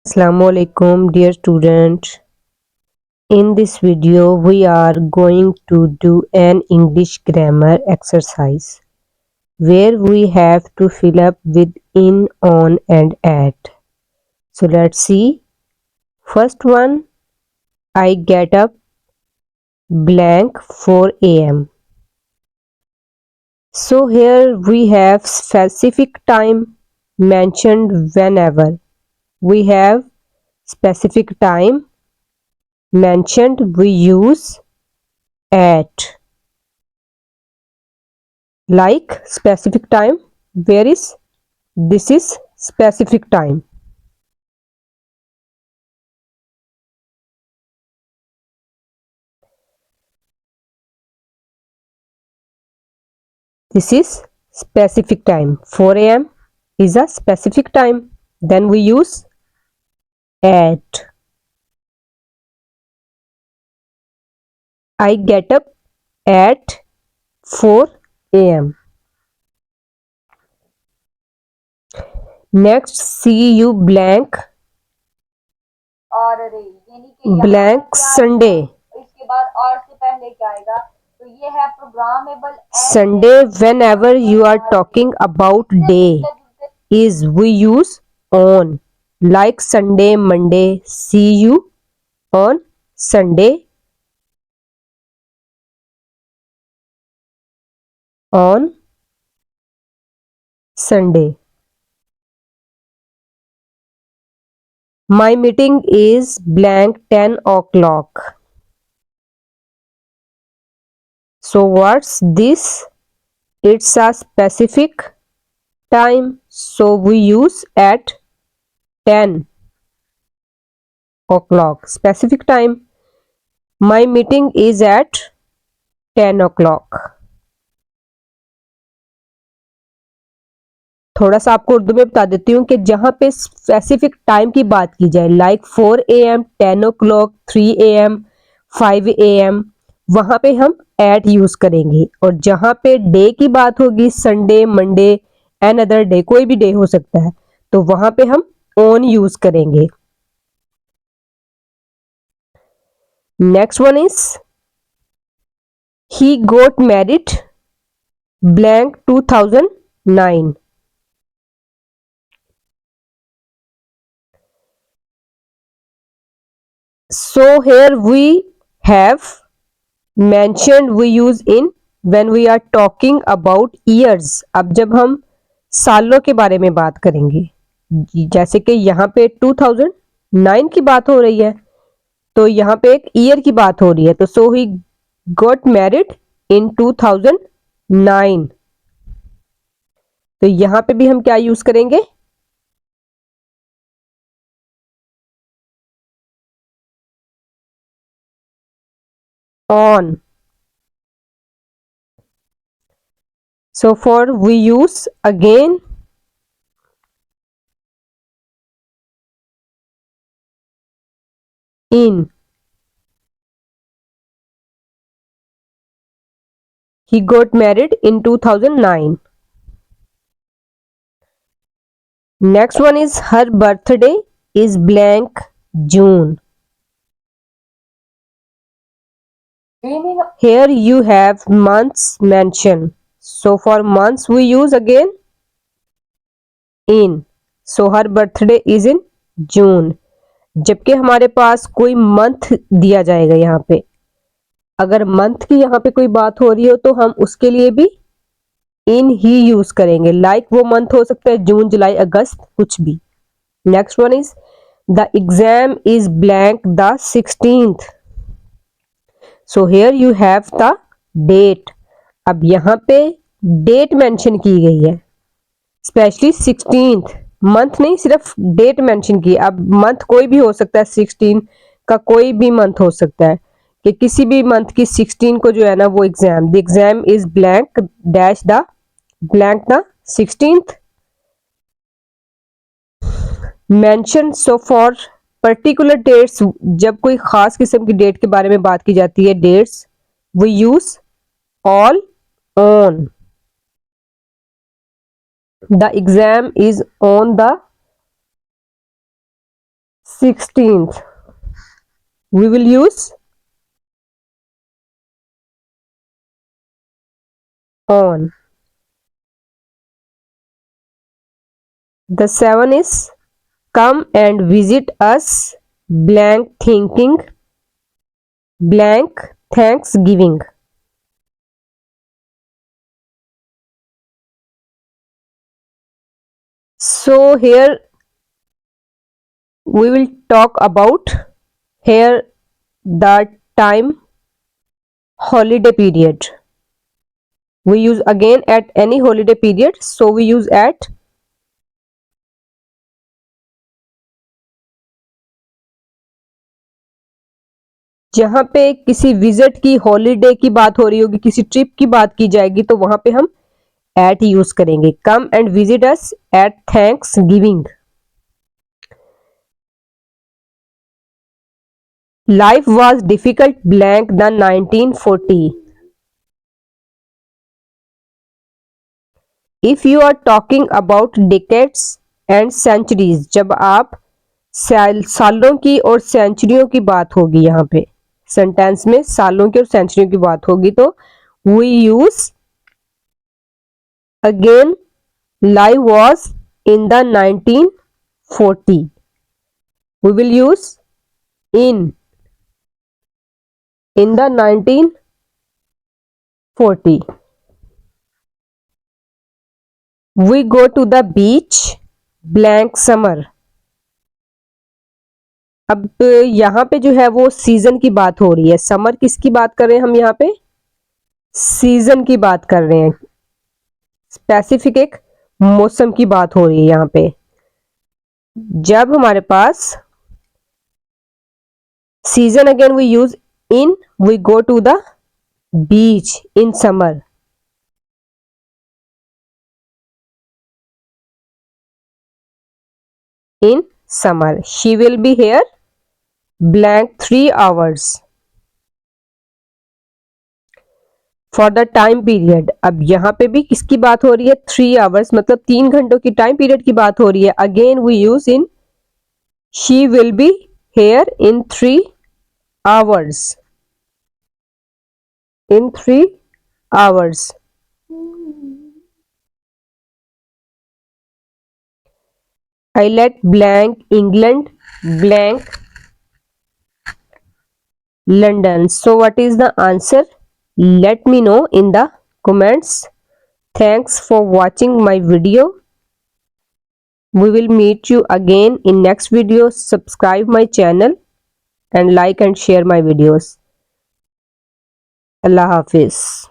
Assalamu alaikum dear student. In this video we are going to do an English grammar exercise where we have to fill up with in, on and at. So let's see. First one, I get up blank 4 a.m. So here we have specific time mentioned whenever. We have specific time mentioned, we use at. Like specific time, where is this is specific time. This is specific time. 4 a.m. is a specific time. Then we use at. I get up at 4 a.m. Next, see you blank और यानी कि यहाँ blank क्या आएगा, Sunday. इसके बाद और से पहले क्या आएगा, तो ये है programmable Sunday whenever you are talking about day is we use on. Like Sunday, Monday, see you on Sunday, on Sunday. My meeting is blank 10 o'clock. So what's this? It's a specific time. So we use at 10 o'clock. Specific time. My meeting is at 10 o'clock. थोड़ा सा आपको उर्दू में बता देती हूँ कि जहाँ पे स्पेसिफिक टाइम की बात की जाए like 4 a.m, 10 o'clock, 3 a.m, 5 a.m, वहाँ पे हम एट यूज करेंगे। और जहाँ पे डे की बात होगी Sunday, Monday and other day, कोई भी डे हो सकता है, तो वहाँ पे हम ऑन यूज करेंगे। Next one is he goat married blank 2009. So here we have mentioned we use in when we are talking about years. अब जब हम सालों के बारे में बात करेंगे, जैसे कि यहाँ पे 2009 की बात हो रही है, तो यहाँ पे एक ईयर की बात हो रही है, तो सो ही गॉट मैरिड इन 2009। तो यहाँ पे भी हम क्या यूज करेंगे? On. So for we use again in. He got married in 2009. Next one is her birthday is blank June. Here you have months mentioned. So for months we use again in. So her birthday is in June. जबकि हमारे पास कोई month दिया जाएगा यहाँ पे, अगर month की यहाँ पे कोई बात हो रही हो तो हम उसके लिए भी इन ही यूज करेंगे। लाइक वो मंथ हो सकता है जून, जुलाई, अगस्त, कुछ भी। Next one is the exam is blank the 16th. So here you have the date. अब यहाँ पे डेट मेंशन की गई है, स्पेशली 16th, मंथ नहीं, सिर्फ डेट मेंशन की। अब मंथ कोई भी हो सकता है, 16 का कोई भी मंथ हो सकता है, कि किसी भी मंथ की 16 को जो है ना वो exam, the exam is blank dash the blank the 16th mention. So for particular dates, जब कोई खास किस्म की डेट के बारे में बात की जाती है, dates, we use all on. The exam is on the 16th. We will use on. The 7 is come and visit us blank thinking blank Thanksgiving. So here we will talk about here the time holiday period. We use again at any holiday period, so we use at. जहां पे किसी visit की holiday की बात हो रही होगी, किसी ट्रिप की बात की जाएगी, तो वहां पे हम एट यूज करेंगे. Come and visit us at thanksgiving. Life was difficult blank the 1940. If you are talking about decades and centuries, जब आप सालों की और सेंचुरियों की बात होगी, यहाँ पे सेंटेंस में सालों की और सेंचुरियों की बात होगी, तो we use again life was in the 1940. We will use in the 1940. We go to the beach blank summer. अब यहाँ पे जो है वो सीजन की बात हो रही है. समर किसकी बात कर रहे हैं हम? यहाँ पे सीजन की बात कर रहे हैं. स्पेसिफिक एक मौसम की बात हो रही है यहाँ पे. जब हमारे पास season, again we use in. We go to the beach in summer. In summer, she will be here blank 3 hours. For the time period, अब यहाँ पे भी किसकी बात हो रही है? 3 hours, मतलब 3 घंटों की टाइम पीरियड की बात हो रही है. Again we use in. She will be here in 3 hours. In 3 hours. I let blank England blank London. So what is the answer? Let me know in the comments. Thanks for watching my video. We will meet you again in next video. Subscribe my channel and like and share my videos. Allah Hafiz.